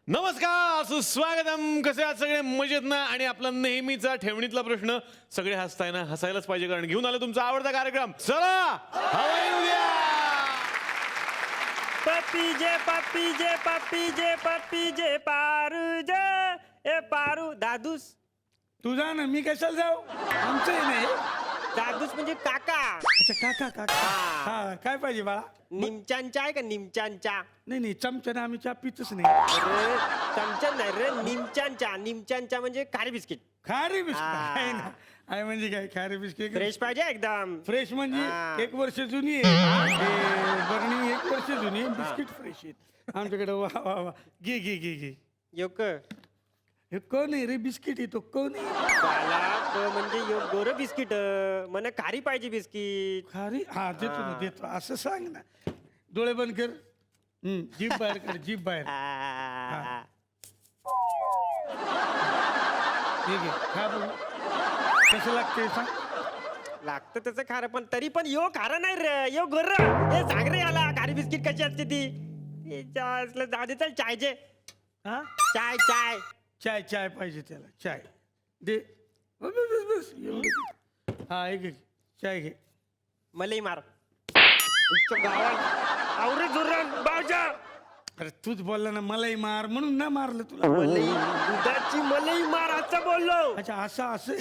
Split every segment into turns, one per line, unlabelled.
नमस्कार, सुस्वागतम. कसे आहात सगळे? मजेत ना? आणि आपला नेहमीचा ठेवणीतला प्रश्न, सगळे हसताय ना? हसायलाच पाहिजे, कारण घेऊन आलो तुमचा आवडता कार्यक्रम. चला हवाई उद्या.
पप्पी जे पारू जे ए पारू दादूस.
तुझा ना, मी कशाला जाऊ? आमचंही नाही.
दादूस म्हणजे काका.
अच्छा, काका काका. हा, काय पाहिजे बाळा?
निमच्यांचा आहे का निमच्यांचा?
नाही चमच्याने आम्ही चहा पितच नाही.
अरे चमचा नाही रे, निमच्यांचा म्हणजे खारी बिस्किट.
खारी बिस्किट आहे ना? आहे म्हणजे काय खारी बिस्किट?
फ्रेश पाहिजे एकदम.
फ्रेश म्हणजे
हा.
1 वर्ष जुनी आहे. बरणी 1 वर्ष जुनी आहे, बिस्किट फ्रेश आहेत आमच्याकडे. वा वा वा. घे.
योक
हे कोण आहे रे? बिस्किट येतो कोण आहे?
म्हणजे गोर बिस्किट. मला खारी पाहिजे बिस्किट.
खारी? हा, देतो असं सांग ना. डोळे बंद कर. जीभ बाहेर कर, जीभ बाहेर. ठीक आहे, खा बघू कसं लागते सांग.
लागतं त्याचं खारं, पण तरी पण यो खारं नाही रे, यो गोर. हे सांग रे याला खारी बिस्किट कशी असते ती. जाऊ दे, चल चायचे.
हा,
चाय
चाय पाहिजे त्याला. चाय दे. बस एवढं. हा, घे चाय घे.
मलई मार. आवरे जोरान बाजा.
अरे तूच बोलला ना मलाही मार, म्हणून ना मारलं तुला.
मलई, दुधाची मलई मार असं बोललो.
अच्छा, असं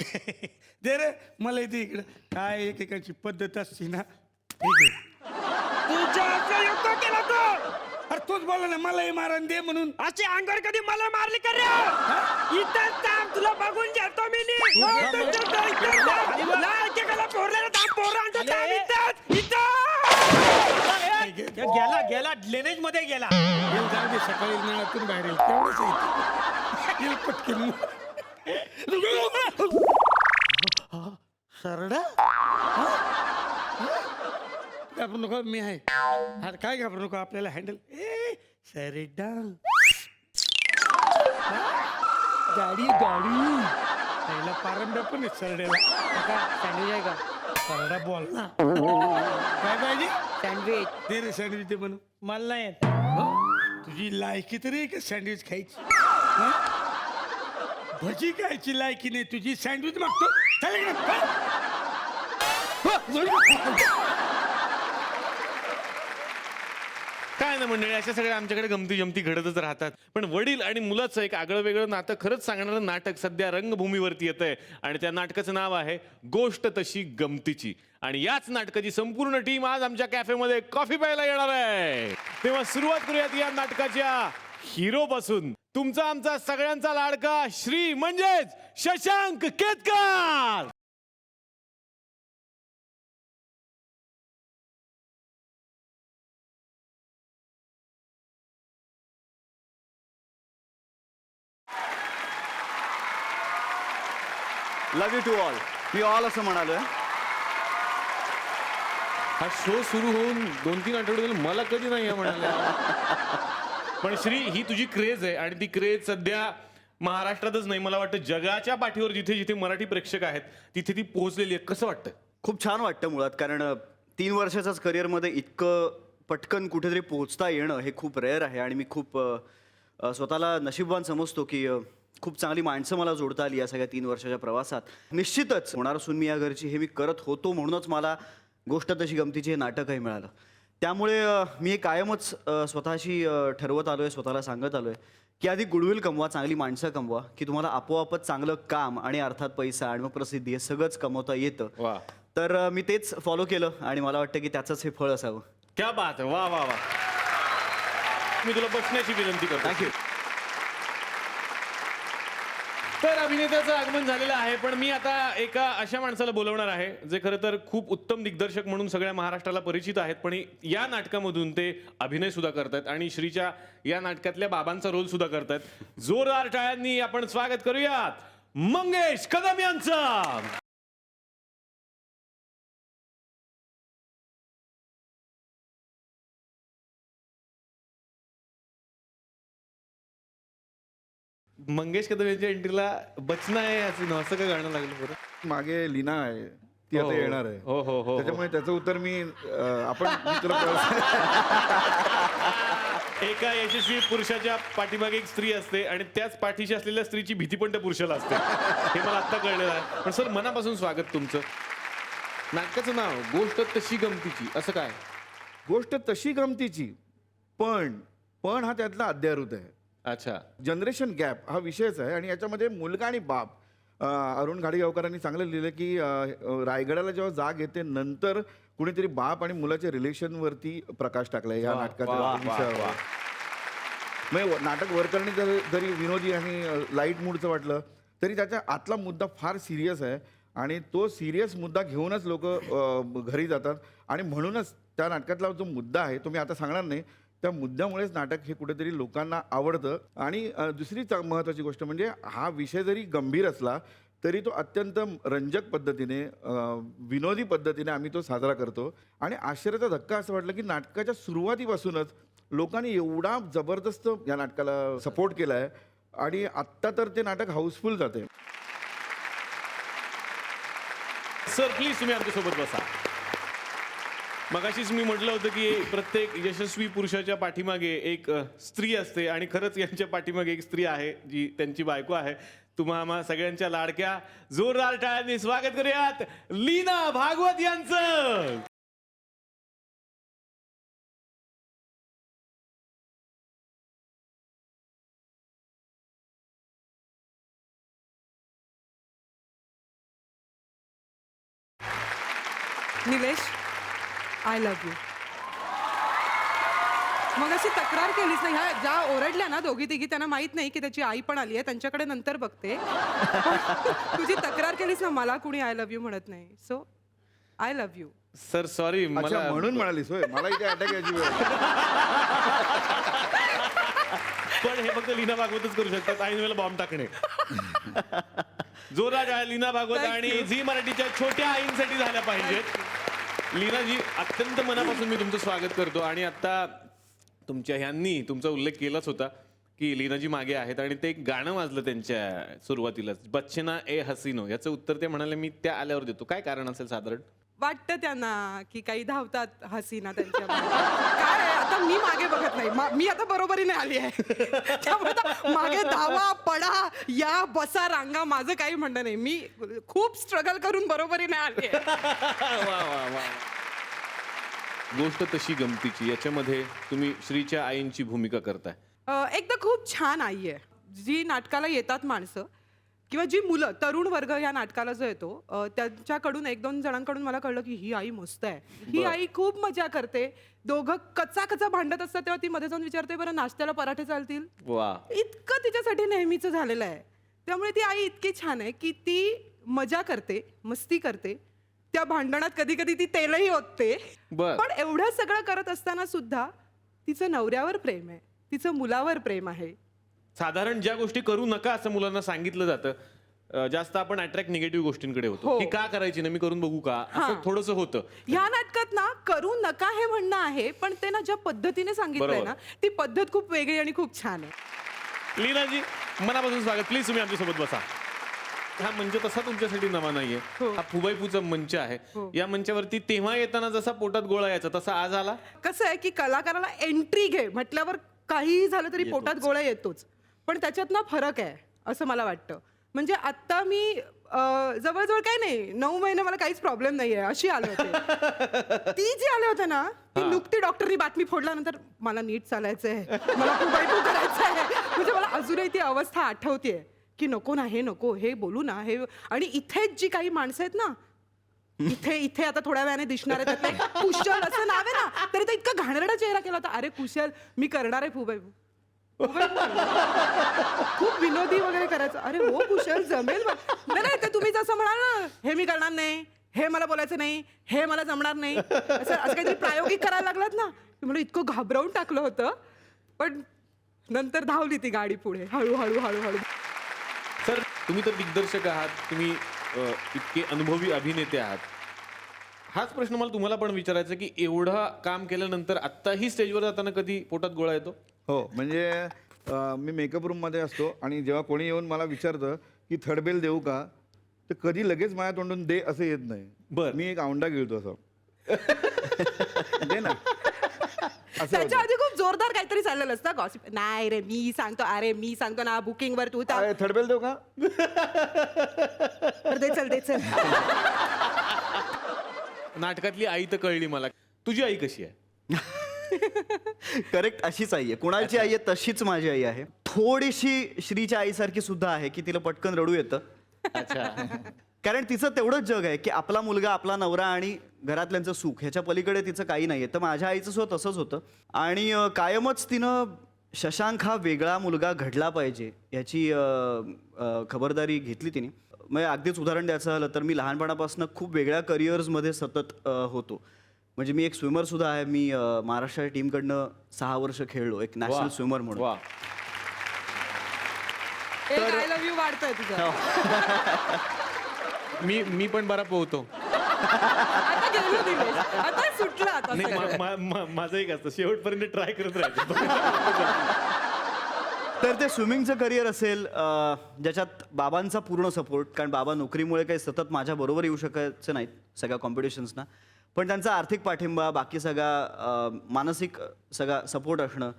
दे रे मला इथे इकडं. काय एकेकाची पद्धत असते ना. ठीक आहे.
तुझ्या असं योग्य केला तो.
अरे तूच बोलला ना मलाही मारण दे म्हणून.
अशी अंगावर कधी मला मारली कर रे. इथं थांब, तुला बघून घेतो मी.
गेला ड्रेनेज मध्ये गेला.
येईल जाऊ दे, सकाळी नळातून बाहेर येईल तेवढंच येईल पटकन. सरडा घाबरू नको, मी आहे. अरे काय घाबरू नको, आपल्याला हँडल. सरडा गाडी पहिला पारंब्या पण आहे सरड्याला.
सँडविच आहे का?
सरडा बोल ना. काय पाहिजे?
सँडविच
दे रे सँडविच दे म्हणून.
मला नाही येत.
तुझी लायकी तरी आहे का सँडविच खायची? हं? भजी खायची लायकी नाही तुझी, सँडविच मागतो. चल इकडे.
काय ना मंडळी, अशा सगळ्या आमच्याकडे गमती जमती घडतच राहतात. पण वडील आणि मुलाचं एक आगळं वेगळं नातं खरंच सांगणारं नाटक सध्या रंगभूमीवरती येतंय, आणि त्या नाटकाचं नाव आहे गोष्ट तशी गमतीची. आणि याच नाटकाची संपूर्ण टीम आज आमच्या कॅफेमध्ये कॉफी प्यायला येणार आहे. तेव्हा सुरुवात करूयात या नाटकाच्या हिरो पासून. तुमचा आमचा सगळ्यांचा लाडका श्री म्हणजेच Shashank Ketkar.
Love you to all. मी ऑल असं म्हणालोय.
हा शो सुरू होऊन 2-3 आठवडे झाले, मला कधी नाही म्हणाले. पण श्री, ही तुझी क्रेज आहे, आणि ती क्रेज सध्या महाराष्ट्रातच नाही, मला वाटतं जगाच्या पाठीवर जिथे जिथे मराठी प्रेक्षक आहेत तिथे ती पोहोचलेली आहे. कसं वाटतं?
खूप छान वाटतं मुळात, कारण 3 वर्षाच्याच करिअरमध्ये इतकं पटकन कुठेतरी पोहोचता येणं हे खूप रेअर आहे. आणि मी खूप स्वतःला नशीबवान समजतो की खूप चांगली माणसं मला जोडता आली या सगळ्या 3 वर्षाच्या प्रवासात. निश्चितच होणार असून मी या घरची हे मी करत होतो, म्हणूनच मला गोष्ट तशी गमतीची हे नाटकही मिळालं. त्यामुळे मी हे कायमच स्वतःशी ठरवत आलो आहे, स्वतःला सांगत आलो आहे की आधी गुडविल कमवा, चांगली माणसं कमवा, की तुम्हाला आपोआपच चांगलं काम आणि अर्थात पैसा आणि मग प्रसिद्धी हे सगळंच कमवता येतं.
वा.
तर मी तेच फॉलो केलं आणि मला वाटतं की त्याचंच हे फळ असावं.
क्या बात आहे. वा वा वा. मी तुला बसण्याची विनंती करतो.
थँक्यू.
तर अभिनेत्याचं आगमन झालेलं आहे, पण मी आता एका अशा माणसाला बोलवणार आहे जे खरं तर खूप उत्तम दिग्दर्शक म्हणून सगळ्या महाराष्ट्राला परिचित आहेत, पण या नाटकामधून ते अभिनय सुद्धा करतात आणि श्रीच्या या नाटकातल्या बाबांचा रोल सुद्धा करतात. जोरदार टाळ्यांनी आपण स्वागत करूयात मंगेश कदम यांचं. मंगेश कदम यांच्या एंट्रीला बचना आहे असं काय गाणं लागलं बरं?
मागे लीना आहे, ती आता येणार आहे.
हो हो हो.
त्याच्यामुळे त्याचं उत्तर मी आपण मी तुला
एका यशस्वी पुरुषाच्या पाठीमागे एक स्त्री असते आणि त्याच पाठीशी असलेल्या स्त्रीची भीती पण त्या पुरुषाला असते हे मला आत्ता कळलेलं आहे. पण सर मनापासून स्वागत तुमचं. नाटकाचं नाव गोष्ट तशी गमतीची, असं काय?
गोष्ट तशी गमतीची, पण पण हा त्यातला अध्यारूत आहे.
अच्छा.
जनरेशन गॅप हा विषयच आहे आणि याच्यामध्ये मुलगा आणि बाप अरुण घाडगेगावकरांनी चांगलं लिहिलं की रायगडाला जेव्हा जाग येते नंतर कुणीतरी बाप आणि मुलाच्या रिलेशनवरती प्रकाश टाकलाय या नाटकाच्या विषयावर. म्हणजे नाटक वरकरणी जरी विनोदी आणि लाईट मूडचं वाटलं तरी त्याच्या आतला मुद्दा फार सिरियस आहे आणि तो सिरियस मुद्दा घेऊनच लोक घरी जातात आणि म्हणूनच त्या नाटकातला जो मुद्दा आहे तो मी आता सांगणार नाही. त्या मुद्द्यामुळेच नाटक हे कुठेतरी लोकांना आवडतं. आणि दुसरी महत्त्वाची गोष्ट म्हणजे हा विषय जरी गंभीर असला तरी तो अत्यंत रंजक पद्धतीने विनोदी पद्धतीने आम्ही तो साजरा करतो. आणि आश्चर्याचा धक्का असं वाटलं की नाटकाच्या सुरुवातीपासूनच लोकांनी एवढा जबरदस्त या नाटकाला सपोर्ट केला आहे आणि आत्ता तर ते नाटक हाऊसफुल जाते.
सर प्लीज तुम्ही आमच्यासोबत बसा. मगाशीच मी म्हटलं होतं की प्रत्येक यशस्वी पुरुषाच्या पाठीमागे एक स्त्री असते आणि खरंच यांच्या पाठीमागे एक स्त्री आहे जी त्यांची बायको आहे. तुम्हा सगळ्यांच्या लाडक्या जोरदार टाळ्यांनी स्वागत करूयात लीना भागवत यांचं.
Nilesh, I love you. मग अशी तक्रार केलीस ना, ह्या ज्या ओरडल्या ना दोघी तिघी, त्यांना माहित नाही की त्याची आई पण आली आहे, त्यांच्याकडे नंतर बघते. तुझी तक्रार केलीस ना, मला कुणी आय लव्ह यू म्हणत नाही, so I love you.
Sir sorry,
अच्छा,
मला
म्हणून म्हणालीस होय, मला इथे अटॅक यायची वेळ आली.
पण हे फक्त लीना भागवतच करू शकतात. आणि मला बॉम्ब टाकणे. जोरात आहे लीना भागवत
Thank
आणि
you.
झी मराठीच्या छोट्या आईंसाठी झाल्या पाहिजेत. लीनाजी, अत्यंत मनापासून मी तुमचं स्वागत करतो. आणि आता तुमच्या ह्यांनी तुमचा उल्लेख केलाच होता की लीनाजी मागे आहेत आणि ते एक गाणं वाजलं त्यांच्या सुरुवातीलाच, बच्चना ए हसीनो. याचं उत्तर ते म्हणाले मी त्या आल्यावर देतो. काय कारण असेल साधारण?
वाटतं त्यांना की काही धावतात हसीना त्यांच्या मागे. काय आहे, आता मी मागे बघत नाही, मी आता बरोबरीने आली आहे. त्यामुळे आता मागे धावा, पडा, या बसा, रांगा, माझं काही म्हणणं नाही. मी खूप स्ट्रगल करून बरोबरीने आली आहे.
वा वा वा. गोष्ट तशी गमतीची, याच्यामध्ये तुम्ही श्रीच्या आईंची भूमिका करताय.
एकदा खूप छान आई आहे. जी नाटकाला येतात माणसं किंवा जी मुलं, तरुण वर्ग या नाटकाला जो येतो, त्यांच्याकडून एक दोन जणांकडून मला कळलं की ही आई मस्त आहे, ही आई खूप मजा करते. दोघं कच्चा भांडत असतात तेव्हा ती मध्ये जाऊन विचारते, बरं नाश्त्याला पराठे चालतील?
वा.
इतकं तिच्यासाठी नेहमीचं झालेलं आहे. त्यामुळे ती आई इतकी छान आहे की ती मजा करते, मस्ती करते. त्या भांडणात कधी कधी ती तेलही ओतते.
बर.
पण एवढं सगळं करत असताना सुद्धा तिचं नवऱ्यावर प्रेम आहे, तिचं मुलावर प्रेम आहे.
साधारण ज्या गोष्टी करू नका असं मुलांना सांगितलं जातं, जास्त आपण अट्रॅक्ट निगेटिव्ह गोष्टींकडे होतो.
हो.
की का करायची ना, मी करून बघू का, असं थोडंसं होतं.
ह्या नाटकात ना करू नका हे म्हणणं आहे, पण ते ना ज्या पद्धतीने सांगितलंय
बरोबर.
ना, ती पद्धत खूप वेगळी आणि खूप छान आहे.
लीनाजी, मनापासून स्वागत. प्लीज तुम्ही आमच्यासोबत बसा. हा मंच तसा तुमच्यासाठी नवा नाहीये.
हो.
हा फुबाईपूचा मंच आहे.
हो.
या मंचावरती तेव्हा येताना जसा पोटात गोळा यायचा तसा आज आला.
कसं आहे की कलाकाराला एंट्री घे म्हटल्यावर काहीही झालं तरी पोटात गोळा येतोच, पण त्याच्यात ना फरक आहे असं मला वाटतं. म्हणजे आत्ता मी जवळजवळ काही नाही, 9 महिने मला काहीच प्रॉब्लेम नाहीये अशी आले होते. ती जी आले होते ना, ती नुकती डॉक्टरनी बातमी फोडल्यानंतर मला नीट चालायचंय, मला फुबाईपू करायचंय, म्हणजे मला अजूनही ती अवस्था आठवतेय की नको ना, हे नको, हे बोलू ना, हे. आणि इथेच जी काही माणसं आहेत ना, इथे आता थोड्या वेळाने दिसणार आहे, त्यातलं एक कुशल असं नाव आहे ना, तरी तो इतका घाणेरडा चेहरा केला होता. अरे कुशल, मी करणार आहे फुबाईपू. खूप विनोदी वगैरे करायचं. अरे हो कुशल, जमेल. नाही तर तुम्ही जसं म्हणाल ना, हे मी करणार नाही, हे मला बोलायचं नाही, हे मला जमणार नाही, असं काहीतरी प्रायोगिक करायला लागलात ना, मला इतकं घाबरवून टाकलं होतं. पण नंतर धावली ती गाडी पुढे, हळूहळू हळूहळू.
सर, तुम्ही तर दिग्दर्शक आहात, तुम्ही इतके अनुभवी अभिनेते आहात. हाच प्रश्न मला तुम्हाला पण विचारायचा की एवढं काम केल्यानंतर आत्ताही स्टेजवर जाताना कधी पोटात गोळा येतो?
हो, म्हणजे मी मेकअप रूममध्ये असतो आणि जेव्हा कोणी येऊन मला विचारतं की थर्ड बेल देऊ का, तर कधी लगेच माझ्या तोंडून दे असं येत नाही.
बरं.
मी एक औंडा गिळतो असं. दे ना.
त्याच्या आधी खूप जोरदार काहीतरी चाललेलं असतं गॉसिप. नाही रे मी सांगतो, अरे मी सांगतो ना बुकिंग वर तू
अरे, थडबेल देऊ का?
दे चल दे चल.
नाटकातली आई तर कळली मला. तुझी आई कशी आहे?
करेक्ट अशीच आई आहे. कुणालची आई आहे तशीच माझी आई आहे. थोडीशी श्रीच्या आईसारखी सुद्धा आहे की तिला पटकन रडू येतं.
अच्छा.
कारण तिचं तेवढंच जग आहे की आपला मुलगा, आपला नवरा आणि घरातल्यांचं सुख ह्याच्या पलीकडे तिचं काही नाहीये. तर माझ्या आईचं सुद्धा तसंच होतं. आणि कायमच तिनं शशांक हा वेगळा मुलगा घडला पाहिजे याची खबरदारी घेतली तिने. म्हणजे अगदीच उदाहरण द्यायचं झालं तर मी लहानपणापासून खूप वेगळ्या करिअर्समध्ये सतत होतो. म्हणजे मी एक स्विमर सुद्धा आहे. मी महाराष्ट्र टीमकडनं 6 वर्ष खेळलो, एक नॅशनल स्विमर म्हणून.
वा.
एक आय लव्ह यू वाढतोय तुझं.
मी पण बरा पोहतो.
आता गेलो दिनेश, आता सुटला आता
नाही
सगळं.
माझं एक असतं, शेवटपर्यंत ट्राय करत राहायचं.
तर ते स्विमिंगचं करिअर असेल ज्याच्यात बाबांचा पूर्ण सपोर्ट, कारण बाबा नोकरीमुळे काही सतत माझ्याबरोबर येऊ शकायचं नाहीत सगळ्या कॉम्पिटिशन्सना, पण त्यांचा आर्थिक पाठिंबा, बाकी सगळा मानसिक सगळा सपोर्ट असणं,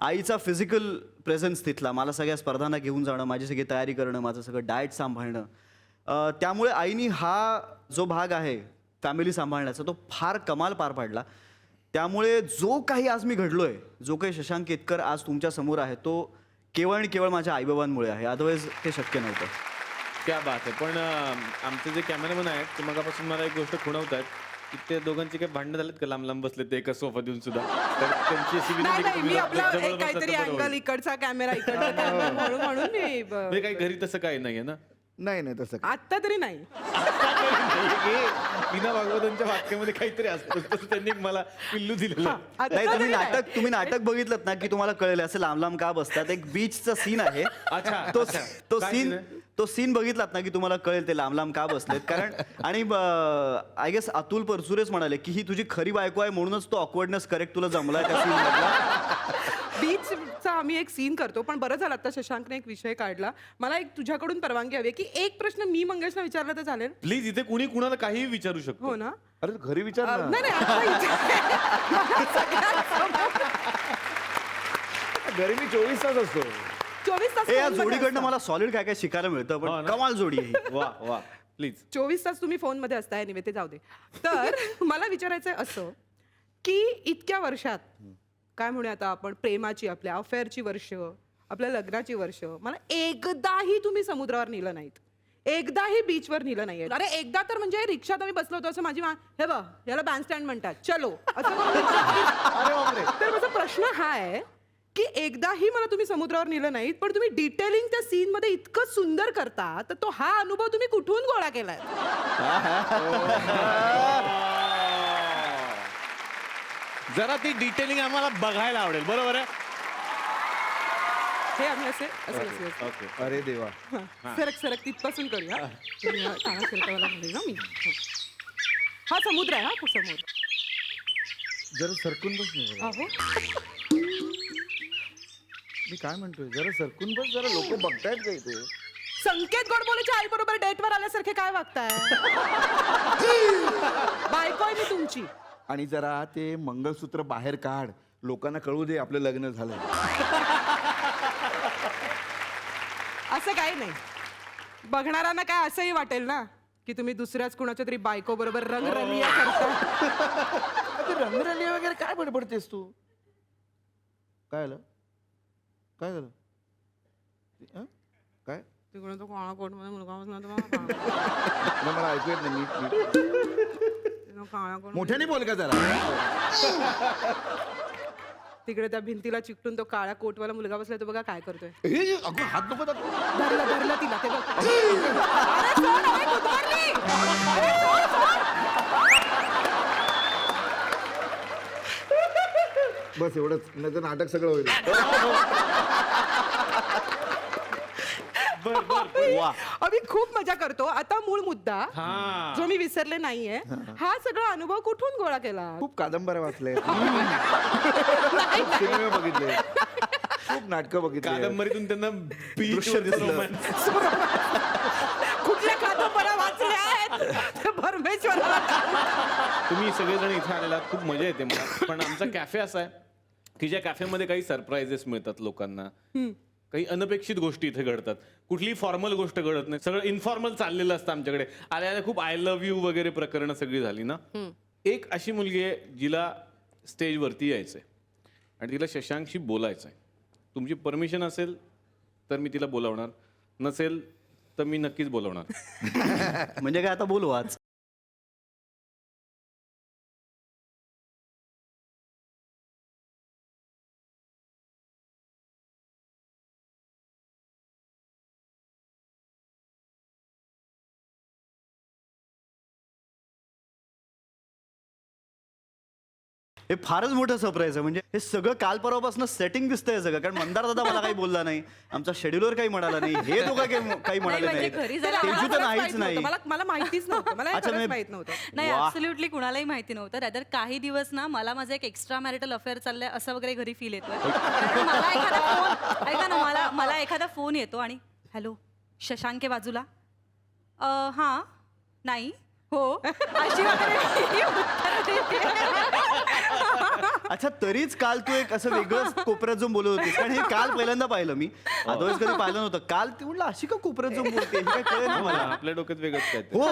आईचा फिजिकल प्रेझेन्स तिथला, मला सगळ्या स्पर्धांना घेऊन जाणं, माझी सगळी तयारी करणं, माझं सगळं डाएट सांभाळणं, त्यामुळे आईनी हा जो भाग आहे फॅमिली सांभाळण्याचा तो फार कमाल पार पाडला. त्यामुळे जो काही आज मी घडलोय, जो काही शशांक केतकर आज तुमच्या समोर आहे, तो केवळ आणि केवळ माझ्या आईबाबांमुळे आहे. अदरवाईज ते शक्य नव्हतं.
क्या बात आहे. पण आमचे जे कॅमेरामॅन आहेत ते मगापासून मला एक गोष्ट खुणवत आहेत की ते दोघांची काही भांडणं झालेत का लांब लांब बसले ते एका सोफा देऊन सुद्धा? तर त्यांची अशी विनंती
नाही
की
नाही, मी
तुम्ही
आपला
जवळ
एक
बसलात
काहीतरी
तर बरं
अँगल,
होईल.
इकडचा कॅमेरा इकडचा कॅमेरा म्हणून मी
म्हणजे काही घरी तसं काही नाहीये ना?
नाही नाही तसं काही.
आत्ता तरी नाही.
टीना भागवतांच्या वाक्यामध्ये काहीतरी असतं, तसं त्यांनी मला पिल्लू दिलेलं.
आत्ता
नाही,
तरी नाही.
तुम्ही नाटक बघितलं ना की तुम्हाला कळेल असे लांब लांब का बसतात. एक बीचचा सीन आहे.
अच्छा,
तो
अच्छा.
तो
काय
सीन
scene आहे?
तो सीन बघितलात ना की तुम्हाला कळेल ते लांब लांब का बसलेत. कारण आणि आय गेस अतुल परचुरेच म्हणाले की ही तुझी खरी बायको आहे म्हणूनच तो ऑकवर्डनेस करेक्ट तुला जमलाय त्या सीन मधला.
बीचचा आम्ही एक सीन करतो, पण बरं झालं आता शशांकने एक विषय काढला. मला एक तुझ्याकडून परवानगी हवी की एक प्रश्न मी मंगेशला विचारला तर चालेल?
प्लीज, इथे कुणी कुणाला काहीही विचारू शकतो.
हो ना?
अरे घरी विचार ना.
नाही नाही, आता विचार. सगळ्यांसमोर.
घरी मी 24 तास असतो.
24 तास
ए, या
फोनमध्ये
जोडीकडनं
असता.
मला सॉलिड काय काय शिकायला मिळतं.
हो
पण
ना?
कमाल जोडी आहे ही.
वा वा, प्लीज.
24 तास तुम्ही फोनमध्ये असताय, निवे ते जाऊ दे. तर मला विचारायचंय असं की इतक्या वर्षात काय म्हणूया आता आपण, प्रेमाची, आपल्या अफेअरची वर्ष, आपल्या लग्नाची वर्ष, मला एकदाही तुम्ही समुद्रावर नेलं नाहीत, एकदाही बीचवर नेलं नाहीये. अरे एकदा तर म्हणजे रिक्षात आम्ही बसलो होतो, असं माझी हे बघ याला बँडस्टँड म्हणतात, चलो असं करून. तर माझा प्रश्न हा आहे की एकदाही मला तुम्ही समुद्रावर नेलं नाहीत, पण तुम्ही डिटेलिंग त्या सीन मध्ये इतकं सुंदर करता, तर तो हा अनुभव तुम्ही कुठून गोळा केलाय?
जरा ती डिटेलिंग आम्हाला बघायला आवडेल. बरोबर आहे.
हे आम्ही असे असे
ओके.
अरे देवा.
सरक सरक तिथपासून करूया. तुम्ही हा काना शिरकावाला म्हणेल ना मी. हा समुद्र आहे, हा समोर.
जरा सरकून बस ना.
अहो
मी काय म्हणतोय, जरा सरकून बस. जरा लोक बघतायत का इथे?
संकेत गोडबोलेच्या आई बरोबर डेटवर आल्यासारखे काय वागताय? बायको आहे मी तुमची.
आणि जरा ते मंगळसूत्र बाहेर काढ, लोकांना कळू दे आपलं लग्न झालंय.
असं काही नाही. बघणाऱ्यांना काय असंही वाटेल ना की तुम्ही दुसऱ्याच कुणाच्या तरी बायको बरोबर रंगरलिया करता.
ते रंगरलिया वगैरे काय बडबडतेस तू? काय झालं? काय झालं? हं? काय?
तिकडे तो काळा कोट मध्ये मुलगा बसला होता बघा.
नाही, मला ऐकू येत नाही नीट.
तो काळा कोट,
मोठ्याने बोल का जरा.
तिकडे त्या भिंतीला चिकटून तो काळ्या कोटवाला मुलगा बसलाय, तो बघा काय करतोय.
ए, अगं हात नको दाखवू.
धरलं तिला ते बघ. अरे सोड, अरे कुत्तरली. अरे सोड, सोड.
बस एवढंच, नाही तर नाटक सगळं होईल.
वा.
आम्ही खूप मजा करतो. आता मूळ मुद्दा
हा.
जो मी विसरले नाहीये, हा सगळा अनुभव कुठून गोळा केला?
खूप कादंबऱ्या वाचल्या, सिनेमे बघितले, खूप नाटकं बघितली.
कादंबरीतून त्यांना
दृश्य दिसलं.
romance.
कुठल्या कादंबऱ्या वाचल्या आहेत? ते परमेश्वराला
तुम्ही सगळेजण इथे आलेला आहात. खूप मजा येते मला. पण आमचा कॅफे असा आहे की ज्या कॅफेमध्ये काही सरप्राईजेस मिळतात लोकांना, काही अनपेक्षित गोष्टी इथे घडतात. कुठलीही फॉर्मल गोष्ट घडत नाही, सगळं इन्फॉर्मल चाललेलं असतं आमच्याकडे. आल्या खूप आय लव्ह यू वगैरे प्रकरणं सगळी झाली ना. एक अशी मुलगी आहे जिला स्टेजवरती यायचंय आणि तिला शशांकशी बोलायचंय. तुमची परमिशन असेल तर मी तिला बोलावणार, नसेल तर मी नक्कीच बोलवणार.
म्हणजे काय आता बोलू आज. हे फारच मोठं सरप्राईज आहे. म्हणजे हे सगळं काल परवापासून सेटिंग दिसतंय सगळं. कारण मंदार दादा मला काही बोलला नाही, आमचा शेड्यूलर काही म्हणाला नाही, हे दोघं काही म्हणाले
म्हणजे
नाही,
घरी जायला
तेजू तर नाहीच नाही.
मला माहितीच नव्हतं. मला हे
अच्छा,
खरंच
म्हणजे-
माहित नव्हतं.
नाही
वा.
ऍब्सोल्युटली कुणालाही माहिती नव्हतं. रॅदर काही दिवस ना मला माझं एक एक्स्ट्रा मॅरिटल अफेअर चाललंय असं वगैरे घरी फील येतोय. कारण मला एखादा फोन, ऐका ना, मला एखादा फोन येतो आणि हॅलो शशांक आहे बाजूला, हां नाही हो अशी वगैरे उत्तरं देते.
अच्छा, तरीच काल तू एक असं वेगळंच कोपऱ्यात जाऊन बोलत होतीस. कारण हे काल पहिल्यांदा पाहिलं मी, अदरवाईज कधी पाहिलं नव्हतं. काल ती म्हटलं अशी का कोपऱ्यात जाऊन बोलते, हे काय कळलं नाही मला.
आपल्या डोक्यात वेगळंच काय ते.
हो,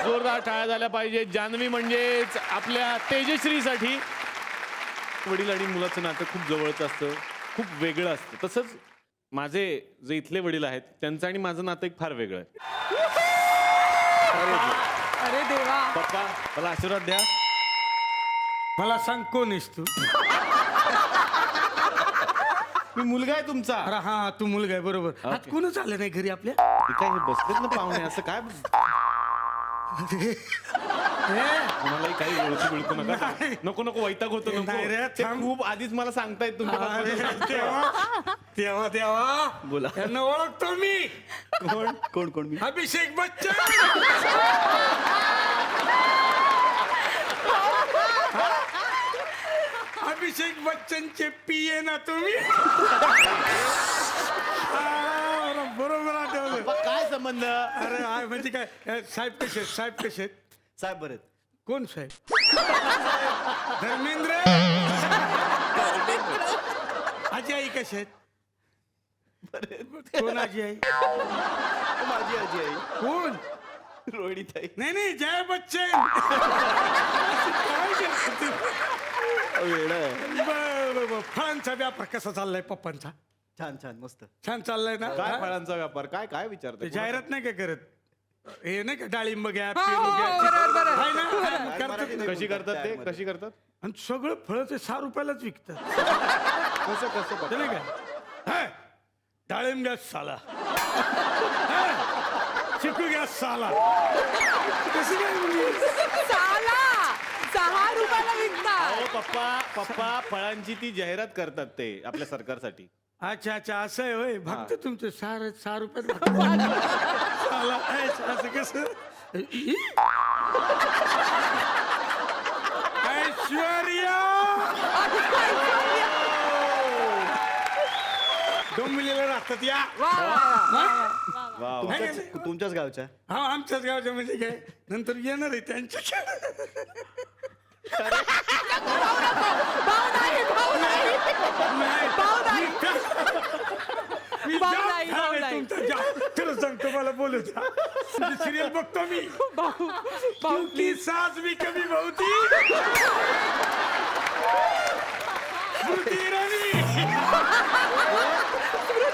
जोरदार टाळ्या झाल्या पाहिजे. जान्हवी म्हणजेच आपल्या तेजश्रीसाठी. वडील आणि मुलाचं नातं खूप जवळचं असतं, खूप वेगळं असतं. तसंच माझे जे इथले वडील आहेत त्यांचं आणि माझं नातं एक फार वेगळं आहे.
अरे देवा.
पप्पा मला आशीर्वाद द्या.
मला सांग कोण आहेस तू?
मी मुलगा आहे तुमचा.
अरे हा, तू मुलगा आहे बरोबर. आज कोणच आलं नाही घरी आपल्या?
हे काय हे बसलेत ना पाहुणे, असं काय मलाही काही ओळखू बिळकू नका. नको नको वैताग होतो. नको.
नाही रे,
ते
थांब.
खूप आधीच मला सांगतायत तुम्ही.
अरे तेव्हा तेव्हा
बोला.
यांना ओळखतो मी.
कोण कोण मी?
अभिषेक बच्चन. अभिषेक बच्चनचे पीए ना तुम्ही? बरोबर आठवलं.
पप्पा, काय संबंध?
अरे म्हणजे काय, साहेब कसे आहेत? साहेब कसे आहेत?
साहेब बरेत.
कोण साहेब? धर्मेंद्र. आजी आई कसे आहेत? कोण आजी आई?
माझी आजी आई
कोण?
रोहिणीताई.
नाही जय बच्चन. काय करतो तू?
वेडा आहे.
बरं. फळांचा व्यापार कसा चाललाय पप्पांचा?
छान छान मस्त.
छान चाललाय ना?
काय फळांचा व्यापार? काय काय विचारतोय?
ते जाहिरात नाही का करत? हे नाही का डाळिंब घ्या,
हो,
पेरू
हो,
घ्या.
बरोबर.
आहे ना?
मराठी
करतात
नाही.
ना.
कशी करतात ते? कशी करतात?
आणि सगळं फळं ते 6 रुपयालाच विकतात.
कसं कसं
ते नाही का? हा, डाळिंब घ्या साला, चिकू घ्या साला. कसं काय म्हणजे?
साला 6 रुपयाला विकता.
अहो पप्पा फळांची ती जाहिरात करतात ते आपल्या सरकारसाठी.
अच्छा असं आहे होय. भक्त तुमचं 6 रुपयात साला. असं कसं? ऐश्वर्या डोंबिवलीला राहतात या.
तुमच्याच गावच्या.
हा, आमच्याच गावच्या. म्हणजे काय, नंतर येणार आहे त्यांच्या. मी
भाऊ
जाम
नाही,
fan
भाऊ
आहे
नाही.
तुमचा, जाम. खरं सांगतो, मला बोलू द्या. तुमची सिरियल बघतो मी.
भाऊ
क्योंकि सास भी कभी बहू थी. स्मृती इराणी.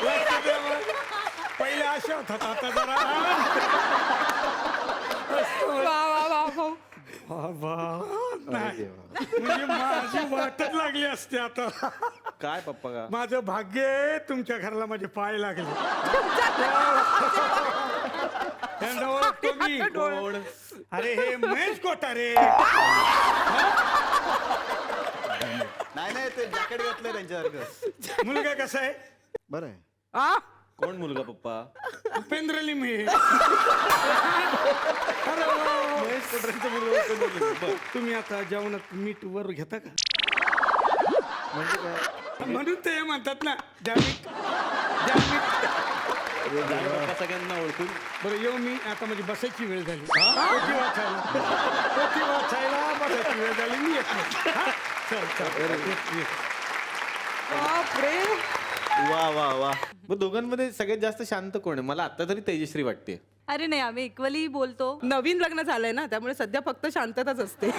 लक्षात द्या मला. पहिले अशा होतात, आता जरा
भाऊ
नाही. म्हणजे माझी वाटच लागली असते आता.
काय पप्पा का?
माझं भाग्य आहे, तुमच्या घराला माझे पाय लागले. त्यांना ओळखतो मी.
कोण?
अरे हे महेश कोठारे.
नाही ते जॅकेट घातलंय त्यांच्यासारखं.
मुलगा कसा आहे?
बरं आहे.
आ?
कोण मुलगा पप्पा?
उपेंद्र लिमये. अरे
महेश कोठारेंचा मुलगा उपेंद्र लिमये.
तुम्ही आता जेवणात मीठ वर घेता का?
म्हणजे काय?
म्हणून ते म्हणतात ना, द्या मीठ, द्या मीठ.
पप्पा सगळ्यांना ओळखून.
बरं येऊ मी आता म्हणजे बसायची वेळ झाली पोथी वाचायला बसायची वेळ झाली मी येत नाही. हा? चल चल
बापरे.
वा वा वा.
मग दोघांमध्ये सगळ्यात जास्त शांत कोण आहे? मला आता तरी तेजश्री वाटते.
अरे नाही आम्ही इक्वली बोलतो.
नवीन लग्न झालंय ना त्यामुळे सध्या फक्त शांतताच असते.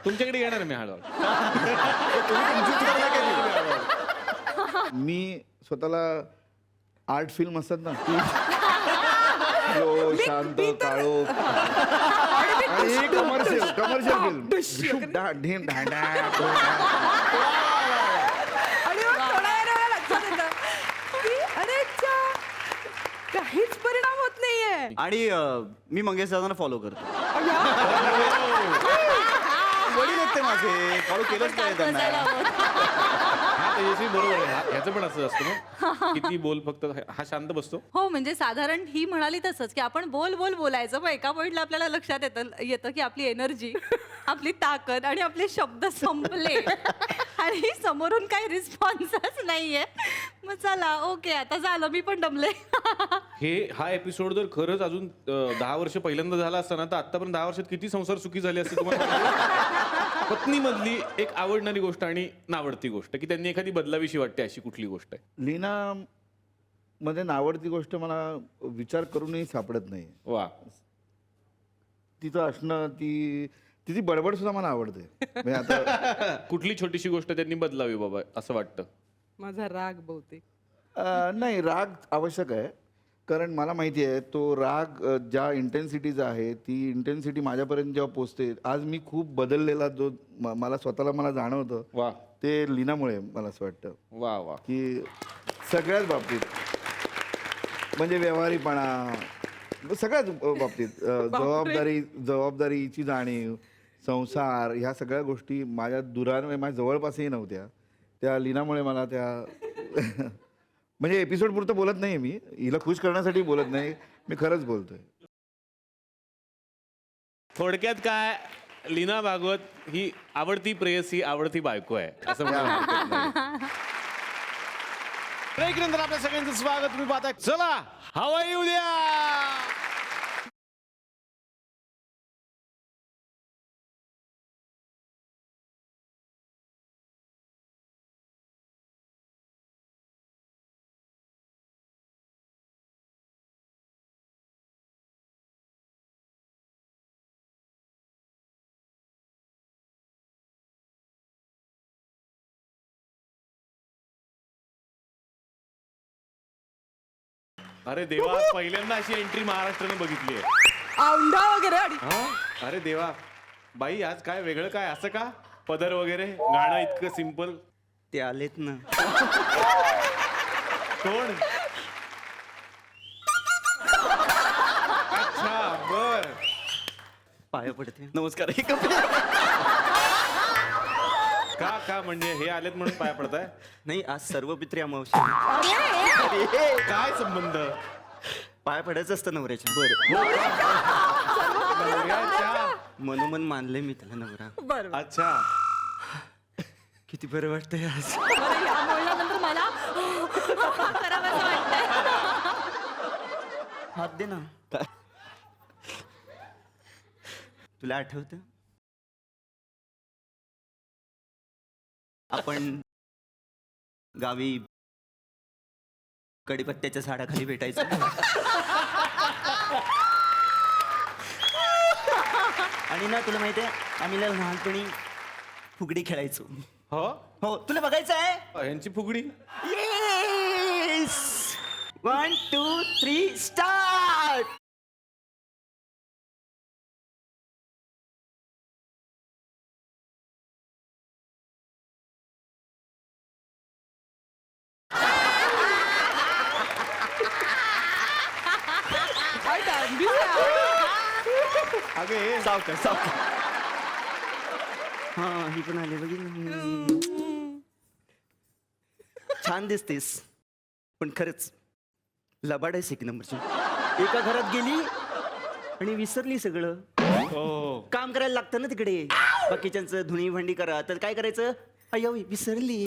तुमच्याकडे येणार मी हळूहळू.
मी स्वतःला आर्ट फिल्म असतात ना जो शांत काळो आणि कमर्शियल फिल्म
आणि मग थोड्या वेळाने मला लक्षात येतं की अरे अच्छा, काहीच परिणाम होत नाहीये.
आणि मी मंगेश दादांना फॉलो करतो. वडील आहेत ते माझे, फॉलो केलंच नाही त्यांना.
हा तेजस्वी बरोबर आहे. ह्याचं पण असं असतं मग किती बोल, फक्त हा शांत बसतो.
हो म्हणजे साधारण ही म्हणाली तसंच की आपण बोल बोल बोलायचं, पण एका पॉइंटला आपल्याला लक्षात येतं की आपली एनर्जी, आपली ताकद आणि आपले शब्द संपले आणि समोरून काही रिस्पॉन्सच नाहीये. मग चला ओके आता झालं, मी पण दमले.
हा एपिसोड जर खरंच अजून 10 वर्ष पहिल्यांदा झाला असता ना, तर आतापर्यंत 10 वर्षात किती संसार सुखी झाले असते तुम्हाला. पत्नीमधली एक आवडणारी गोष्ट आणि नावडती गोष्ट, की त्यांनी एखादी बदलावीशी वाटते अशी कुठली गोष्ट आहे?
लीना मध्ये नावडती गोष्ट मला विचार करूनही सापडत नाही.
वा.
तिचं असणं, तिची बडबड सुद्धा मला आवडते. म्हणजे आता
कुठली छोटीशी गोष्ट त्यांनी बदलावी बाबा असं वाटतं?
माझा राग बहुतेक.
नाही, राग आवश्यक आहे, कारण मला माहिती आहे तो राग ज्या इंटेन्सिटीचा आहे ती इंटेन्सिटी माझ्यापर्यंत जेव्हा पोचते, आज मी खूप बदललेला जो मला स्वतःला जाणवतं,
वा
ते लीनामुळे मला असं वाटतं.
वा वा.
की सगळ्याच बाबतीत, म्हणजे व्यवहारीपणा, सगळ्याच बाबतीत जबाबदारीची जाणीव, संसार, ह्या सगळ्या गोष्टी माझ्या माझ्या जवळपासही नव्हत्या. त्या लीनामुळे मला त्या म्हणजे एपिसोड पुरतं बोलत नाही मी, हिला खुश करण्यासाठी बोलत नाही, मी खरंच बोलतोय.
थोडक्यात काय, लीना भागवत ही आवडती प्रेयसी, आवडती बायको आहे असं मला वाटतं. ब्रेक नंतर आपल्या सगळ्यांचं स्वागत. तुम्ही पाहताय चला हवाई उद्या. अरे देवा, पहिल्यांदा अशी एंट्री महाराष्ट्राने बघितली आहे.
औंढा वगैरे आणि
अरे देवा, बाई आज काय वेगळं काय, असं का पदर वगैरे, गाणं इतकं सिंपल.
ते आलेत ना.
कोण? अच्छा बर.
पाया पडते, नमस्कार.
का म्हणजे हे आलेत म्हणून पाया पडताय?
नाही, आज सर्व पित्री अमावस्या.
काय संबंध?
पाया पडायचं असतं नवऱ्याच्या.
नवऱ्याच्या?
मनोमन मानले मी त्याला नवरा.
बरं.
अच्छा.
किती बरं वाटतंय आज.
बरं, या बोलल्यानंतर मला करावंसं वाटतंय.
हात दे ना. तुला आठवतं आपण गावी कडीपत्त्याच्या झाडाखाली भेटायचो? आणि ना तुला माहितीये, आम्ही लहानपणी फुगडी खेळायचो.
हो
हो, तुला बघायचं आहे?
यांची फुगडी.
येस. 1 2 3 स्टार्ट.
अगे
सावकाश सावकाश. हा, ही पण आली बघितलं. छान दिसतेस, पण खरंच लबाड आहेस एक नंबरची. एका घरात गेली आणि विसरली सगळं. काम करायला लागतं ना तिकडे, बाकीच्यांचं धुणी भांडी करा, तर काय करायचं, अय्या विसरली.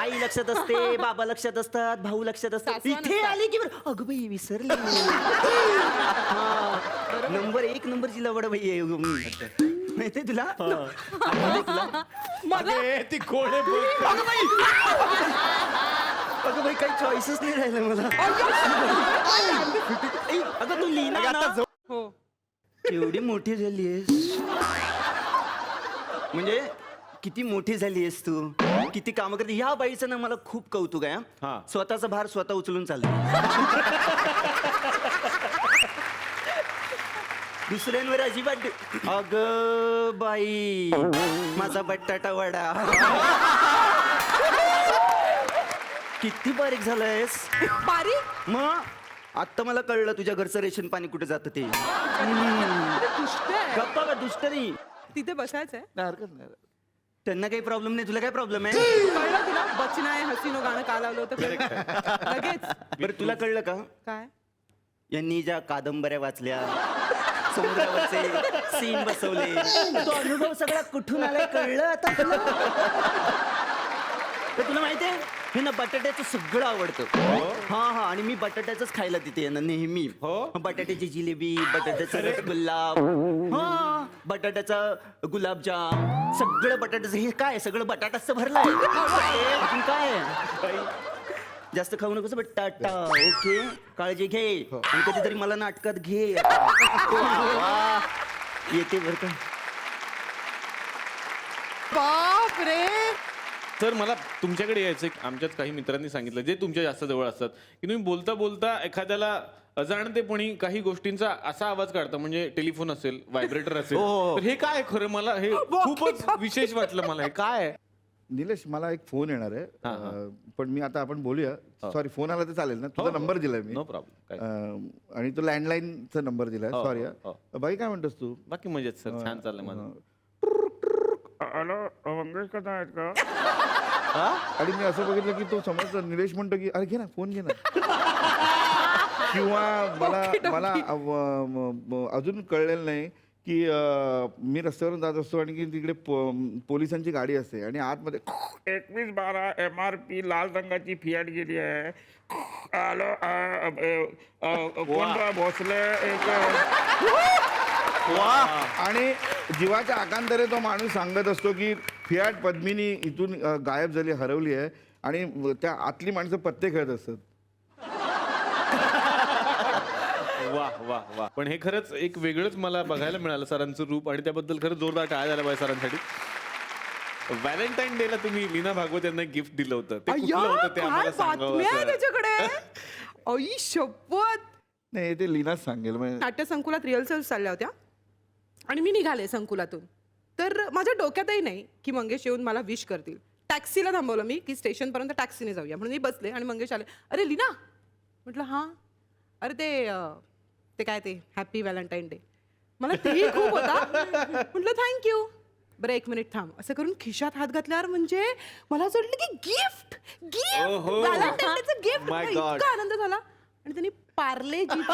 आई लक्षात असते, बाबा लक्षात असतात, भाऊ लक्षात असतात.
सासवा
इथे
नसतात.
आली की बरं, अगं बाई विसरली नंबर 1 नंबरची लवड बाई आहे. माहितीये तुला? आठवतंय तुला?
ती कोण आहे
अगं बाई काही चॉईसच नाही राहिलं मला. ए, अगं तू लीना ना?
हो
केवढी मोठी झाली आहेस. म्हणजे किती मोठी झाली आहेस तू, किती कामं करते. ह्या बाईचं ना मला खूप कौतुक आहे.
हा.
स्वतःचा भार स्वतः उचलून चालते. दुसऱ्यांवर अजिबात अग बाई माझा बटाटा वडा किती बारीक झालायस.
बारीक
मग आता मला कळलं तुझ्या घरचं रेशन पाणी कुठे जातं ते.
दुष्ट आहे.
गप्पा का दुष्ट नाही.
तिथे बसायचंय.
नाही, हरकत नाही.
त्यांना काही प्रॉब्लेम नाही, तुला काय प्रॉब्लेम आहे.
कळलं तुला बचना आहे हसीनो गाणं का लावलं होतं कळलं? लगेच
बरं तुला कळलं का
काय
यांनी ज्या कादंबऱ्या वाचल्या, समुद्रावरचे सीन बसवले, तो अनुभव सगळा कुठून आलाय कळलं आता तुला. तर तुला माहितीये हे ना बटाट्याचं सगळं आवडतं. हा हा आणि मी बटाट्याच खायला तिथे येणार नेहमी. बटाट्याची जिलेबी, बटाट्याचा रसगुल्ला, हा बटाट्याचा गुलाबजाम, सगळं बटाट्याचं. हे काय सगळं बटाटाच भरलाय. अजून काय जास्त खाऊ नकोस बटाटा. ओके काळजी घे आणि कधीतरी मला नाटकात घे. वा, येते बरं का.
बाप रे
तर मला तुमच्याकडे यायचं आमच्यात काही मित्रांनी सांगितलं जे तुमच्या जास्त जवळ असतात की तुम्ही बोलता बोलता एखाद्याला अजाणतेपणी काही गोष्टींचा असा आवाज काढता म्हणजे टेलिफोन असेल, व्हायब्रेटर असेल. तर हे काय खरं मला हे खूपच विशेष वाटलं मला. हे काय आहे?
निलेश मला एक फोन येणार आहे पण मी आता आपण बोलूया. सॉरी फोन आला तर चालेल ना? तुझा नंबर दिलाय मी.
No problem.
आणि तो लँडलाईनचा नंबर दिलाय. सॉरी बाई काय म्हणतोस तू?
बाकी मजेत सर, छान चाललंय माझं.
हॅलो मंगेश कसा आहेत का?
आणि मी असं बघितलं की तो समज निलेश म्हणतो की अरे घे ना फोन घे ना. किंवा मला अजून कळलेलं नाही की मी रस्त्यावरून जात असतो आणि की तिकडे पोलिसांची गाडी असते आणि आतमध्ये
2112 MRP लाल रंगाची फियाट गेली आहे. हॅलो कोण भोसले एक
आणि जीवाच्या आकांतरे तो माणूस सांगत असतो की फियाट पद्मिनी इथून गायब झाली, हरवली आहे आणि त्या आतली माणसं पत्ते खेळत असतात.
वा वा वा. पण हे खरंच एक वेगळंच मला बघायला मिळालं सरांचं रूप आणि त्याबद्दल खरंच जोरदार टाळ्या झाल्या पाहिजे सरांसाठी. व्हॅलेंटाईन डे ला तुम्ही लीना भागवत यांना गिफ्ट दिलं होतं ते कुठलं होतं ते आम्हाला सांगावं
बातम्या आहे
सर.
त्याच्याकडे. आई शपथ.
नाही ते लीनाच सांगेल. म्हणजे
नाट्यसंकुलात रिहर्सल्स चालल्या होत्या आणि मी निघाले संकुलातून. तर माझ्या डोक्यातही नाही की मंगेश येऊन मला विश करतील. टॅक्सीला थांबवलं मी की स्टेशनपर्यंत टॅक्सीने जाऊया म्हणून मी बसले आणि मंगेश आले. अरे लीना म्हटलं हां. अरे ते काय ते हॅपी व्हॅलेंटाईन डे. मला तेही खूप होता. म्हटलं थँक्यू. बरं 1 मिनिट थांब. असं करून खिशात हात घातल्यावर म्हणजे मला असं वाटलं की गिफ्ट
ओहो.
व्हॅलेंटाईन डेचं गिफ्ट.
My
मला
God.
इतका आनंद झाला आणि त्यांनी पार्ले जीचं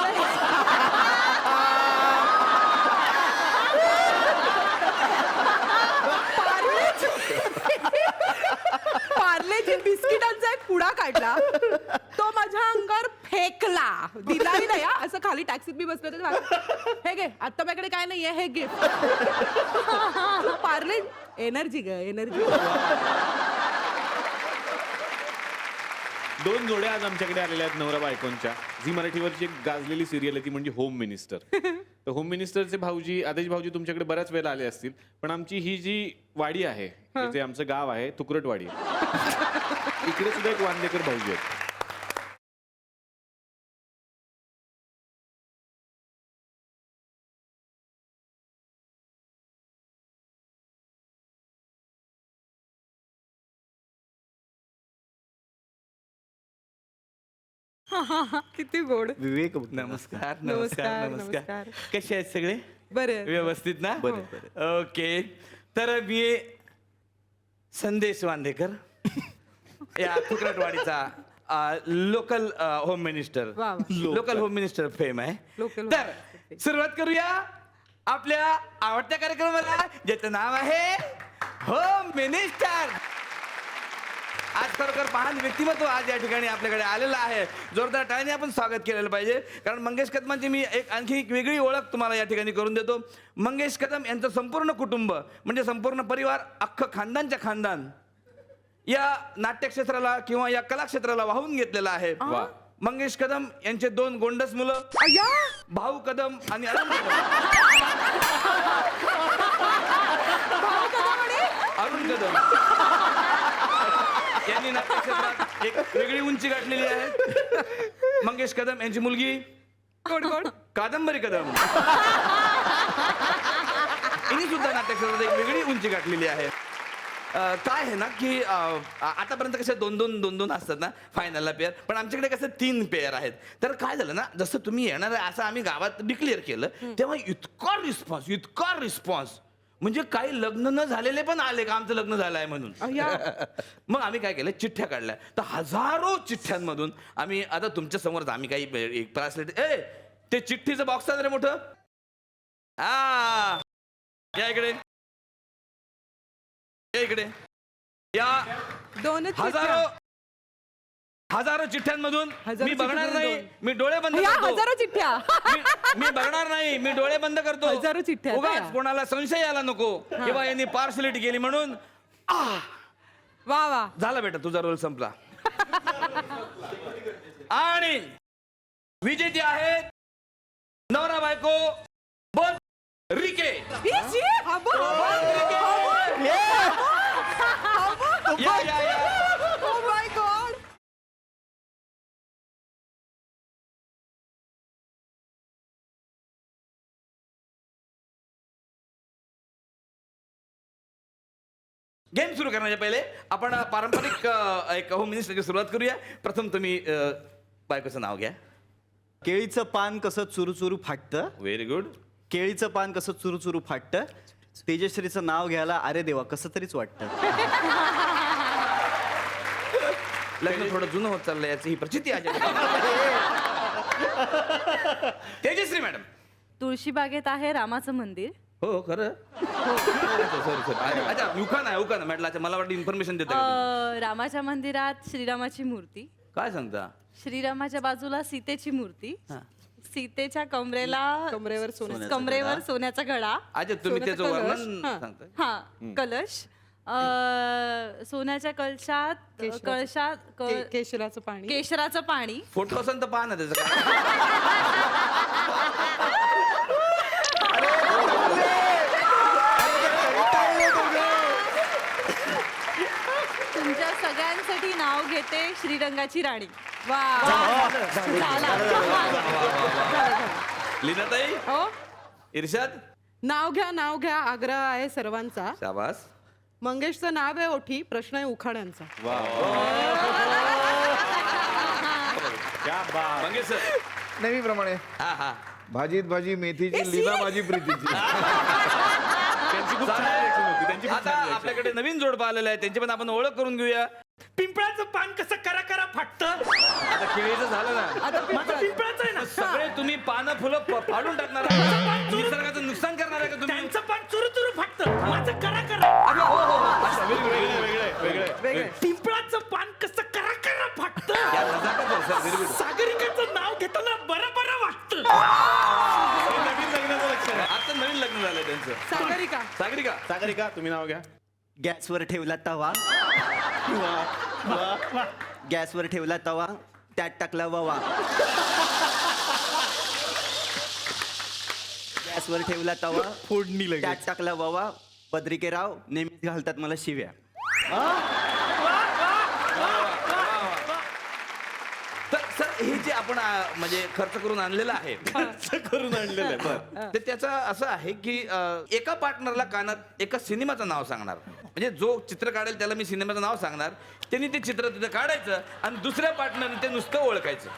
पार्लेजी बिस्किटांचा एक पुडा काढला. तो माझ्या अंगावर फेकला. दिलाही नाही हा. असं खाली टॅक्सीत मी बसले होते. हे घे आता माझ्याकडे काय नाहीये हे गिफ्ट. पार्ले एनर्जी ग एनर्जी.
2 जोड्या आज आमच्याकडे आलेल्या आहेत नवरा बायकोंच्या. झी मराठीवरची एक गाजलेली सिरियल आहे ती म्हणजे होम मिनिस्टर. तर होम मिनिस्टरचे भाऊजी आदेश भाऊजी तुमच्याकडे बऱ्याच वेळेला आले असतील पण आमची ही जी वाडी आहे जे आमचं गाव आहे तुकरटवाडी इकडे सुद्धा एक वांदेकर भाऊजी आहेत.
किती गोड.
विवेक
नमस्कार
नमस्कार, नमस्कार.
कसे आहेत सगळे?
बरं
व्यवस्थित ना? ओके. तर मी संदेश वांदेकर या तुकरटवाडीचा लोकल होम मिनिस्टर.
वा, वा.
लोकल होम मिनिस्टर फेम आहे.
Local home
तर
minister fame.
सुरुवात करूया आपल्या आवडत्या कार्यक्रमाला ज्याचं नाव आहे होम मिनिस्टर. आज खरोखर महान व्यक्तिमत्व आज या ठिकाणी आपल्याकडे आलेलं आहे. जोरदार टाळ्याने आपण स्वागत केलेलं पाहिजे. कारण मंगेश कदमांची मी आणखी एक वेगळी ओळख तुम्हाला या ठिकाणी करून देतो. मंगेश कदम यांचं संपूर्ण कुटुंब म्हणजे संपूर्ण परिवार, अख्खं खानदानच्या खानदान या नाट्यक्षेत्राला किंवा या कलाक्षेत्राला वाहून घेतलेलं आहे. मंगेश कदम यांचे 2 गोंडस मुलं, भाऊ कदम आणि अरुण कदम. अरुण कदम यांनी नाट्यक्षेत्रात एक वेगळी उंची गाठलेली आहे. मंगेश कदम यांची मुलगी कादंबरी कदम हिने सुद्धा नाट्यक्षेत्रात एक वेगळी उंची गाठलेली आहे. काय आहे ना की आतापर्यंत कसे दोन असतात ना फायनलला पेअर, पण आमच्याकडे कसं 3 पेअर आहेत. तर काय झालं ना, जसं तुम्ही येणार आहे असं आम्ही गावात डिक्लेअर केलं तेव्हा इतका रिस्पॉन्स म्हणजे काही लग्न न झालेले पण आले का आमचं लग्न झालं आहे म्हणून. मग आम्ही काय केलं, चिठ्ठ्या काढल्या. तर हजारो चिठ्ठ्यांमधून आम्ही आता तुमच्या समोर आम्ही काही एक ते चिठ्ठीचं बॉक्स आहे रे मोठं. या इकडे या हजारो चिठ्ठ्यांमधून मी बघणार नाही, मी डोळे बंद करतो.
हजारो चिठ्ठ्या
मी बघणार नाही, मी डोळे बंद करतो.
हजारो चिठ्ठ्या
उगाच कोणाला संशय आला नको किंवा यांनी पार्शलिटी केली म्हणून.
वा वा,
झाला बेटा, तुझा रोल संपला. आणि विजेती आहेत नवरा बायको बोल रिके. या. गेम सुरू करण्याच्या पहिले आपण पारंपरिक एक होम मिनिस्टरची सुरुवात करूया. प्रथम तुम्ही बायकोचं नाव घ्या.
केळीचं पान कसं चुरू चुरू फाटतं.
Very good.
केळीचं पान कसं चुरू चुरू फाटतं. तेजश्रीचं नाव घ्यायला अरे देवा कसं तरीच वाटतं.
लग्न थोडं जुनं होत चाललंय याची ही प्रचिती आहे. तेजश्री मॅडम.
तुळशीबागेत आहे रामाचं मंदिर.
हो खरं. सॉरी अच्छा उखाना म्हटलं. अच्छा मला वाटतं इन्फॉर्मेशन देता.
रामाच्या मंदिरात श्रीरामाची मूर्ती.
काय सांगता.
श्रीरामाच्या बाजूला सीतेची मूर्ती. सीतेच्या कमरेवर सोन्याचा घडा.
अच्छा तुम्ही त्याचं वर्णन सांगताय.
हा कलश. सोन्याच्या कळशात केशराचं पाणी.
फोटो असेल तर पहा ना त्याचं.
तुमच्या सगळ्यांसाठी नाव घेते श्रीरंगाची राणी. वा.
लीनाताई.
हो,
इर्शाद.
नाव घ्या आग्रह आहे सर्वांचा.
शाबास.
मंगेशचं नाव आहे ओठी, प्रश्न आहे उखाण्यांचा.
मंगेश सर.
नेहमीप्रमाणे
हा
भाजीत भाजी मेथीची, लीना भाजी प्रीतीची.
आता आपल्याकडे नवीन जोडपं आलेलं आहे, त्यांची पण आपण ओळख करून घेऊया.
पिंपळाचं पान कसं करा फाटतं.
आता केळीचं झालं ना.
माझं पिंपळाचं आहे ना.
सगळे तुम्ही पानं फुलं फाडून टाकणार आहे. निसर्गाचं नुकसान करणार आहे का तुम्ही.
त्यांचं पान चुरू फाटतं. माझं करा. पिंपळाचं पान कसं करा फाटतं. सागरिकाचं नाव घेताना बरं वाटतं.
आता नवीन लग्न झालंय त्यांचं.
सागरिका तुम्ही नाव घ्या.
गॅसवर ठेवला तवा, गॅसवर ठेवला तवा, त्यात टाकला ववा. गॅसवर ठेवला तवा,
फोडणी लगेच.
त्यात टाकला ववा. पत्रिकेराव नेहमीच घालतात मला शिव्या.
तर सर हे जे आपण म्हणजे खर्च करून आणलेलं आहे तर त्याचं असं आहे की एका पार्टनरला कानात एका सिनेमाचं नाव सांगणार. म्हणजे जो चित्र काढेल त्याला मी सिनेमाचं नाव सांगणार. त्यांनी ते चित्र तिथं काढायचं आणि दुसऱ्या पार्टनरने ते नुसतं ओळखायचं.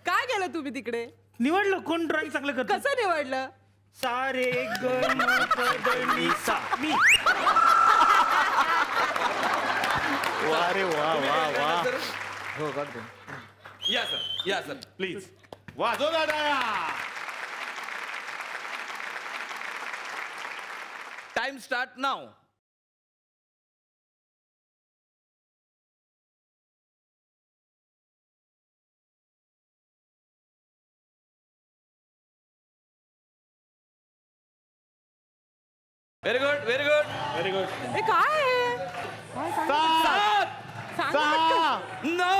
काय केलं तुम्ही तिकडे.
निवडलं कोण ड्रॉइंग चांगलं करतं.
कसं निवडलं.
सारे मी.
वा वा.
हो काढतो. या सर
प्लीज वाजव दादा.
टाइम स्टार्ट नाव. Very good very good.
Very good.
हे काय आहे? काय सांग- सांगा पटकन.
नो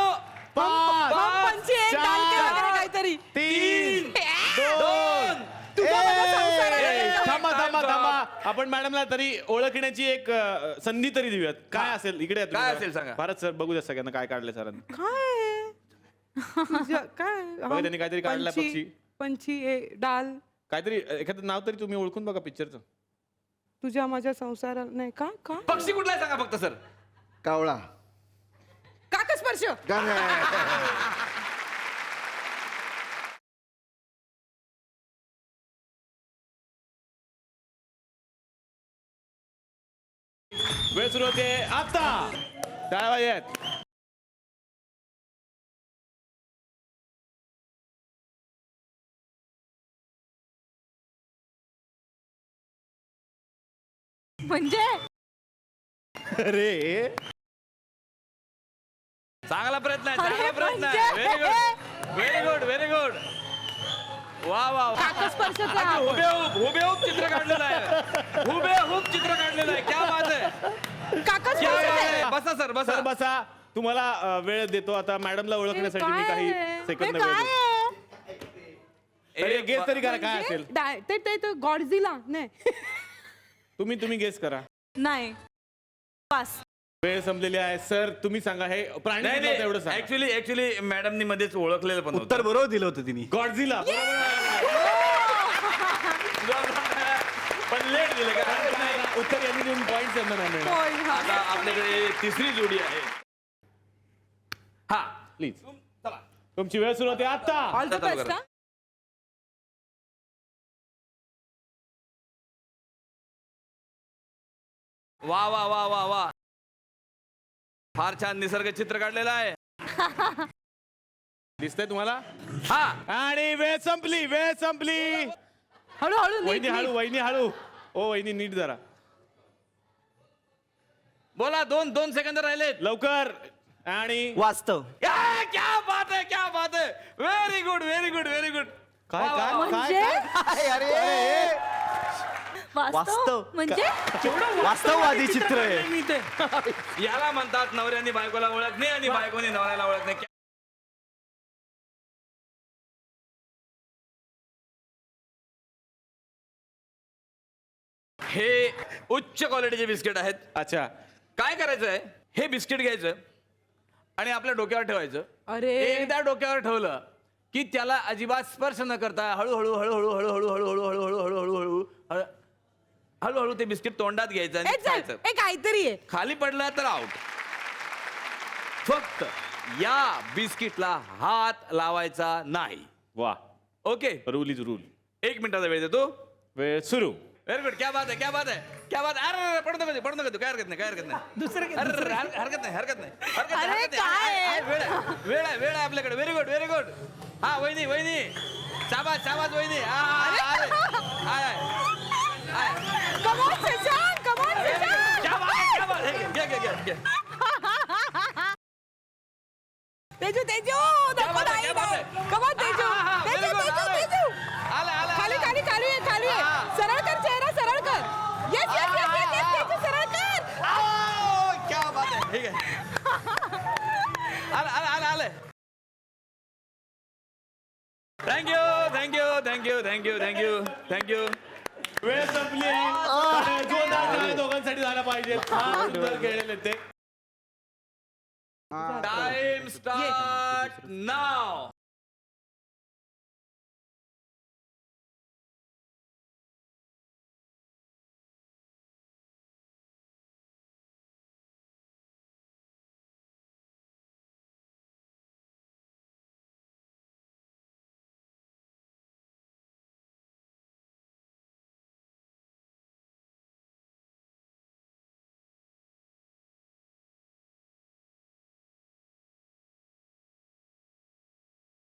पाच,
पंची एक डाल के वगैरे काहीतरी.
3,
2.
तुझा माझा संसार आहे.
थांबा
Time
थांबा
stop.
थांबा. आपण मॅडमला तरी ओळखण्याची एक संधी तरी देऊयात. काय असेल इकडे या तुम्ही
काय
जरा.
असेल सांगा.
भारत सर बघू द्या सगळ्यांना काय काढले सरांनी.
काय आहे? काय
बघा, त्यांनी काहीतरी काढलं पक्षी.
पंची ए डाल
काहीतरी एखादं नाव तरी तुम्ही ओळखून बघा पिक्चरचं.
तुझ्या माझ्या संसारात नाही का काय
पक्षी कुठला आहे सांगा फक्त सर.
कावळा.
काकस्पर्श.
वेळ सुरू होते आता. टाळ्या वाजवूयात.
म्हणजे
अरे
चांगला प्रयत्न आहे
अरे
चांगला प्रयत्न आहे.
म्हणजे.
Very good very good. वा वा वा.
काकस्पर्शचा
हुबेहूब चित्र काढलेलं आहे. हुबेहूब चित्र काढलेलं आहे. क्या बात आहे.
काकस्पर्श
क्या बात
आहे.
आहे. बसा सर बसा.
सर बसा. तुम्हाला वेळ देतो आता मॅडमला ओळखण्यासाठी मी काही सेकंद वेळ देतो. गेस तरी करा काय असेल.
ते गॉडझिला नाही.
तुम्ही गेस करा.
नाही पास.
वेळ संपलेली आहे. सर तुम्ही सांगा हे प्राणी
नाही
कुठला होता एवढं सांगा.
ऍक्च्युली मॅडमनी मध्येच ओळखलेलं पण
उत्तर बरोबर दिलं होतं तिने.
गॉडझिला.
पण लेट दिलं का.
उत्तर यांनी देऊन पॉईंट त्यांना नाही मिळणार.
होय, हा.
आता आपल्याकडे तिसरी जोडी आहे. हा
प्लीज
चला.
तुमची वेळ सुरू होते आता.
ऑल द
चालू
बेस्ट
करा.
हा.
वा वा वा वा वा. फार छान निसर्ग चित्र काढलेलं आहे.
दिसतंय तुम्हाला.
हा
आणि वेळ संपली. वेळ संपली.
हळूहळू
वहिनी
नीट,
हळू
नीट.
वहिनी हळू. ओ वहिनी नीट जरा
बोला. 2 सेकंद राहिलेत.
लवकर. आणि
वास्तव.
क्या बात है क्या बात है. Very good very good very good.
काय काय
म्हणजे
वास्तव.
वास्तव म्हणजे
वास्तववादी चित्र आहे.
याला म्हणतात नवऱ्याने बायकोला ओळखणे आणि बायकोने नवऱ्याला ओळखणे. हे उच्च क्वालिटीचे बिस्किट आहेत.
अच्छा.
काय करायचं आहे. हे बिस्किट घ्यायचं आणि आपल्या डोक्यावर ठेवायचं.
अरे.
एकदा डोक्यावर ठेवलं की त्याला अजिबात स्पर्श न करता हळूहळू हळूहळू हळूहळू हळूहळू हळूहळू हळूहळू हळूहळू हळूहळू ते बिस्किट तोंडात घ्यायचं आणि खायचं.
हे काहीतरी आहे.
खाली पडला तर आउट. फक्त या बिस्किटला हात लावायचा नाही.
वा.
ओके.
Rule is rule.
1 मिनिटाचा वेळ देतो.
वेळ सुरू.
Very good. क्या बात आहे क्या बात आहे क्या बात. अरे पडू नका तू. काय हरकत नाही काय हरकत नाही. अरे हरकत नाही हरकत नाही हरकत नाही,
अरे,
हरकत नाही.
काय
आहे, वेळ आहे आपल्याकडे. Very good very good. हा वहिनी शाबास शाबास वहिनी.
Come on, Shashank, come on, Shashank.
क्या बात है क्या बात है. घे.
तेजू
क्या बात है,
नाही
क्या बात है.
Come on, Teju.
very
Teju,
good,
Teju,
आलं.
तेजू.
आलं.
खाली आहे. सरळ कर चेहरा, सरळ कर. Yes, तेजू, सरळ कर.
क्या बात है. ठीक आहे. आलं. थँक्यू.
वेळ संपली आहे. जोरदार टाळ्या दोघांसाठी झाला पाहिजे. फार सुंदर खेळलेले ते.
टाइम स्टार्ट नाव.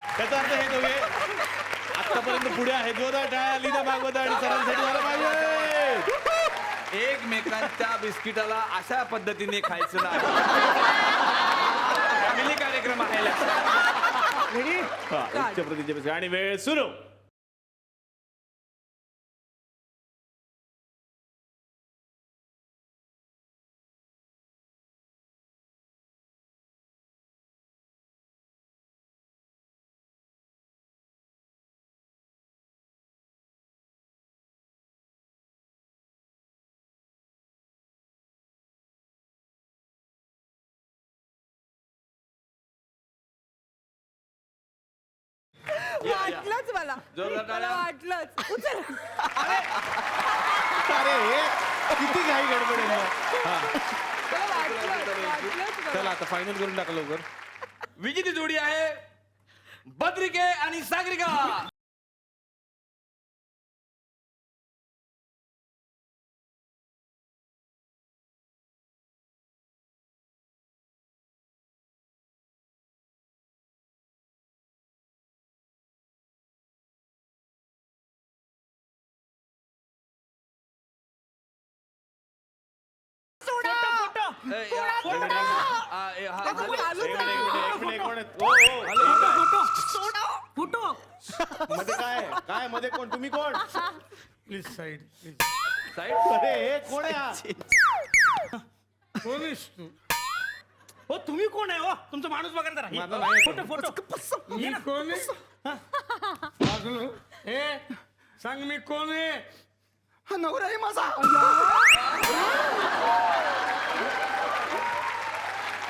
त्याचा अर्थ हे दोघे आतापर्यंत पुढे आहे. जोरदार टाळ्या लीना भागवत आणि सरांसाठी झाला पाहिजे.
एकमेकांच्या बिस्किटाला अशा पद्धतीने खायचं नाही. फॅमिली कार्यक्रम आहे.
उच्च प्रतीचे आणि वेळ सुरू.
जोरदार
मला
टाळ्या.
वाटलंच उचल.
अरे किती घाई गडबड आहे मग. हा.
मला वाटलंच मला.
चला आता फायनल करून टाका लवकर.
विजेती जोडी आहे बद्रिके आणि सागरिका. ए, या-
एक मिनिट, एक मिनिट. ओ, ओ. मध्ये काय काय मध्ये कोण तुम्ही कोण?
Please side please.
साईड.
अरे हे कोण आहे हा?
कोण आहेस तू? हो तुम्ही कोण आहे हो तुमचा माणूस बघा जरा.
माझा नाही
फोटो फोटो मी कोण आहे? वागलो. ए सांग मी कोण आहे?
हा नवरा आहे माझा.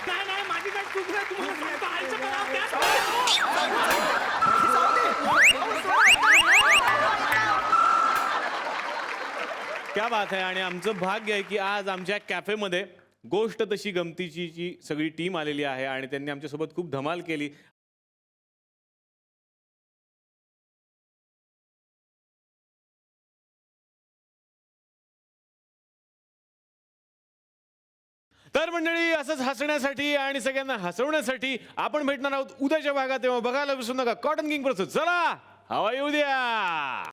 नाही नाही माझी काय चूक नाही तुम्हाला सांगतो. आईचं करावं त्याच.
क्या बात आहे. आणि आमचं भाग्य आहे की आज आमच्या कॅफेमध्ये गोष्ट तशी गमतीची जी सगळी टीम आलेली आहे आणि त्यांनी आमच्यासोबत खूप धमाल केली. तर मंडळी असंच हसण्यासाठी आणि सगळ्यांना हसवण्यासाठी आपण भेटणार आहोत उद्याच्या भागात. तेव्हा बघायला विसरू नका कॉटन किंग प्रस्तुत चला हवा येऊ द्या.